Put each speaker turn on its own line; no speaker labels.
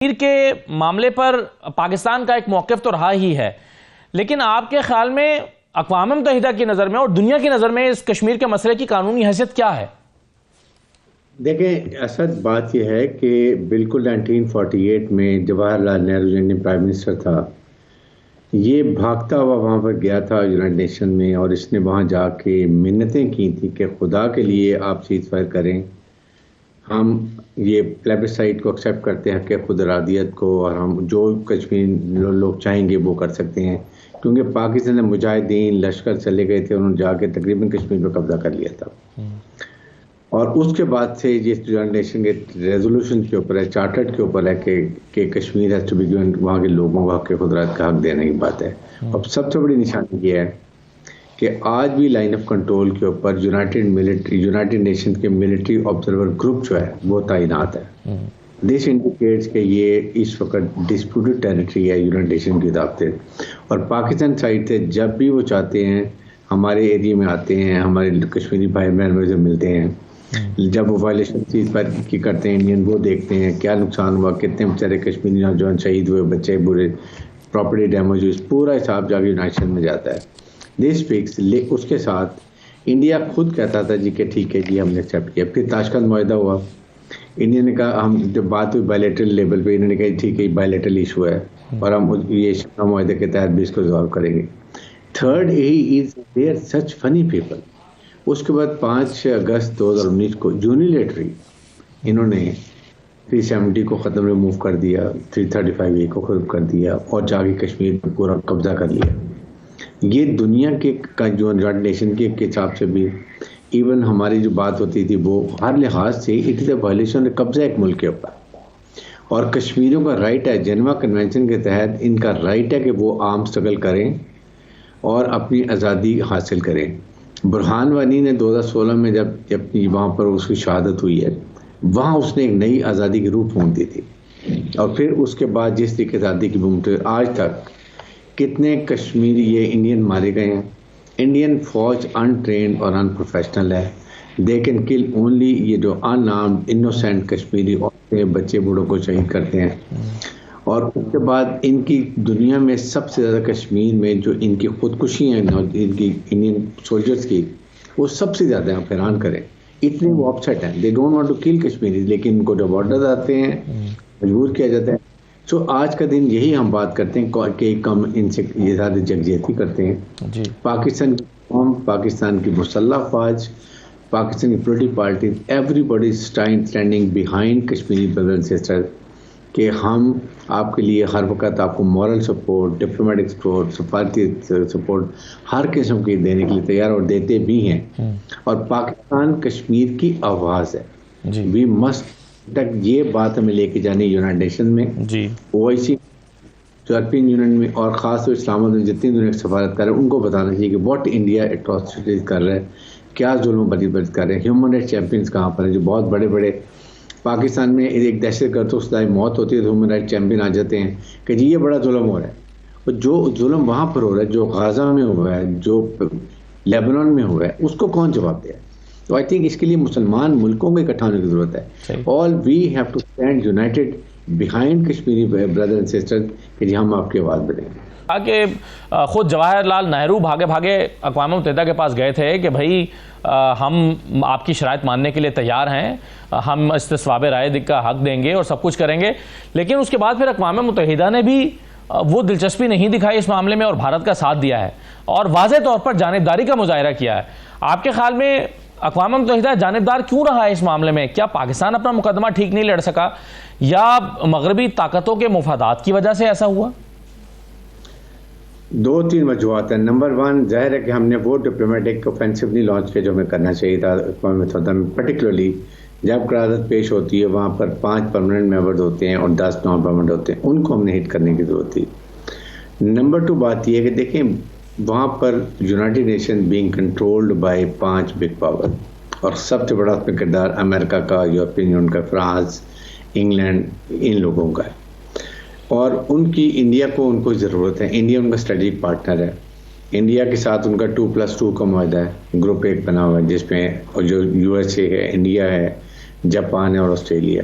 کشمیر کے معاملے پر پاکستان کا ایک موقف تو رہا ہی ہے، لیکن آپ کے خیال میں اقوام متحدہ کی نظر میں اور دنیا کی نظر میں اس کشمیر کے مسئلے کی قانونی حیثیت کیا ہے؟
دیکھیں، اصل بات یہ ہے کہ بالکل 1948 میں جواہر لال نہرو جو انڈین پرائم منسٹر تھا، یہ بھاگتا ہوا وہاں پر گیا تھا یونائٹڈ نیشن میں، اور اس نے وہاں جا کے منتیں کی تھی کہ خدا کے لیے آپ سیز فائر کریں، ہم یہ پلیبسائٹ کو ایکسیپٹ کرتے ہیں کہ خود ارادیت کو، اور ہم جو کشمیر لوگ چاہیں گے وہ کر سکتے ہیں، کیونکہ پاکستان میں مجاہدین لشکر چلے گئے تھے، انہوں نے جا کے تقریباً کشمیر پہ قبضہ کر لیا تھا۔ اور اس کے بعد سے جس یونائٹڈ نیشن کے ریزولوشن کے اوپر ہے، چارٹر کے اوپر ہے کہ Kashmir has to be given, وہاں کے لوگوں کو حق قدرت کا حق دینے کی بات ہے۔ اب سب سے بڑی نشانی یہ ہے کہ آج بھی لائن آف کنٹرول کے اوپر یونائٹڈ نیشن کے ملٹری آبزرور گروپ جو ہے وہ تعینات ہے۔ دس انڈیکیٹس کہ یہ اس وقت ڈسپیوٹڈ ٹیریٹری ہے یونائٹڈ نیشن کی طرف سے، اور پاکستان سائڈ سے جب بھی وہ چاہتے ہیں ہمارے ایریا میں آتے ہیں، ہمارے کشمیری بھائی بہن سے ملتے ہیں، جب وہ وائلیشن چیز پر کی کرتے ہیں انڈین، وہ دیکھتے ہیں کیا نقصان ہوا، کتنے بیچارے کشمیری نوجوان شہید ہوئے، بچے برے، پراپرٹی ڈیمیج ہوئی، پورا حساب جا کے یونائٹڈ نیشن میں جاتا ہے۔ دس فکس اس کے ساتھ انڈیا خود کہتا تھا جی کہ ٹھیک ہے جی ہم نے ایکسیپٹ کیا۔ پھر تاشکند معاہدہ ہوا، انڈیا نے کہا، ہم جب بات ہوئی بائیلیٹرل لیول پہ، انہوں نے کہا ٹھیک ہے بائیلیٹرل ایشو ہے اور ہم یہ شملہ معاہدے کے تحت بھی اس کو ریزالو کریں گے۔ تھرڈ از دے آر سچ فنی پیپل۔ اس کے بعد 5 اگست 2019 کو یونیلیٹری انہوں نے 370 کو ختم ریموو کر دیا، 335A کو ختم کر دیا، اور جا کے کشمیر پر پورا قبضہ کر لیا۔ یہ دنیا کے جو یونائٹڈ نیشن کے حساب سے بھی، ایون ہماری جو بات ہوتی تھی وہ ہر لحاظ سے اٹ از اے وائلیشن، قبضہ ایک ملک کے اوپر، اور کشمیریوں کا رائٹ ہے، جنیوا کنونشن کے تحت ان کا رائٹ ہے کہ وہ آرم اسٹرگل کریں اور اپنی آزادی حاصل کریں۔ برہان وانی نے 2016 میں جب اپنی وہاں پر اس کی شہادت ہوئی ہے، وہاں اس نے ایک نئی آزادی کی روح پھونک دی تھی، اور پھر اس کے بعد جس طریقے سے آزادی کی بوم آج تک کتنے کشمیری یہ انڈین مارے گئے ہیں۔ انڈین فوج ان ٹرینڈ اور ان پروفیشنل ہے، دے کین کل اونلی یہ جو ان آرمڈ انوسینٹ کشمیری عورتیں بچے بوڑھوں کو شہید کرتے ہیں، اور اس کے بعد ان کی دنیا میں سب سے زیادہ کشمیر میں جو ان کی خودکشی ہیں ان کی انڈین سولجرز کی، وہ سب سے زیادہ آپ حیران کریں، اتنے وہ اپسیٹ ہیں، they don't want to kill Kashmiri, لیکن ان کو جب آرڈر آتے ہیں مجبور کیا جاتا ہے۔ سو آج کا دن یہی ہم بات کرتے ہیں کہ کم ان سے یہ زیادہ جگجیتی کرتے ہیں۔ پاکستان کی قوم، پاکستان کی مسلح افواج، پاکستان کی political parties, every body standing behind Kashmiri brother and sister, کہ ہم آپ کے لیے ہر وقت آپ کو مورل سپورٹ، ڈپلومیٹک سپورٹ، سفارتی سپورٹ ہر قسم کی دینے کے لیے تیار، اور دیتے بھی ہیں۔ اور پاکستان کشمیر کی آواز ہے، وی مسٹ تک یہ بات ہمیں لے کے جانی یونائٹڈ نیشن میں، OIC، یورپین یونین میں، اور خاص طور اسلام آباد میں جتنی دنیا کی سفارت کر رہے ہیں ان کو بتانا چاہیے کہ واٹ انڈیا اٹراسٹیز کر رہا ہے، کیا ظلم و بربریت کر رہے ہیں۔ ہیومن رائٹس چیمپئنز کہاں پر ہیں جو بہت بڑے بڑے، پاکستان میں ایک دہشت گرد تو سدائی موت ہوتی ہے تو ہیومن رائٹس چیمپئن آ جاتے ہیں کہ جی یہ بڑا ظلم ہو رہا ہے، اور جو ظلم وہاں پر ہو رہا ہے، جو غزہ میں ہوا ہے، جو لیبنان میں ہوا ہے، اس کو کون جواب دے؟ تو آئی تھنک اس کے لیے مسلمان ملکوں کو اکٹھا ہونے کی ضرورت ہے۔ All we have to stand united behind Kashmiri brother and sister کہ جی ہم آپ کی آواز بنیں گے۔
کہ خود جواہر لال نہرو بھاگے بھاگے اقوام متحدہ کے پاس گئے تھے کہ بھائی ہم آپ کی شرائط ماننے کے لیے تیار ہیں، ہم استصواب رائے کا حق دیں گے اور سب کچھ کریں گے، لیکن اس کے بعد پھر اقوام متحدہ نے بھی وہ دلچسپی نہیں دکھائی اس معاملے میں اور بھارت کا ساتھ دیا ہے اور واضح طور پر جانبداری کا مظاہرہ کیا ہے۔ آپ کے خیال میں اقوام متحدہ جانبدار کیوں رہا ہے اس معاملے میں؟ کیا پاکستان اپنا مقدمہ ٹھیک نہیں لڑ سکا، یا مغربی طاقتوں کے مفادات کی وجہ سے ایسا ہوا؟
2-3 وجوہات ہیں۔ نمبر 1، ظاہر ہے کہ ہم نے وہ ڈپلومیٹک آفینسو نہیں لانچ کیا جو ہمیں کرنا چاہیے تھا اقوام متحدہ میں، پرٹیکولرلی جب قرارداد پیش ہوتی ہے وہاں پر 5 پرماننٹ ممبرز ہوتے ہیں اور 10 نان پرماننٹ ہوتے ہیں، ان کو ہم نے ہٹ کرنے کی ضرورت تھی۔ نمبر 2 بات یہ ہے کہ دیکھیں وہاں پر United Nation being controlled by 5 big power, اور سب سے بڑا اس میں کردار امریکہ کا، یورپین یونین کا، فرانس، انگلینڈ، ان لوگوں کا ہے، اور ان کی انڈیا کو ان کو ضرورت ہے۔ انڈیا ان کا اسٹریٹجک پارٹنر ہے، انڈیا کے ساتھ ان کا 2+2 کا معاہدہ ہے، گروپ 1 بنا ہوا ہے، جس میں جو USA ہے، انڈیا ہے، جاپان ہے اور آسٹریلیا۔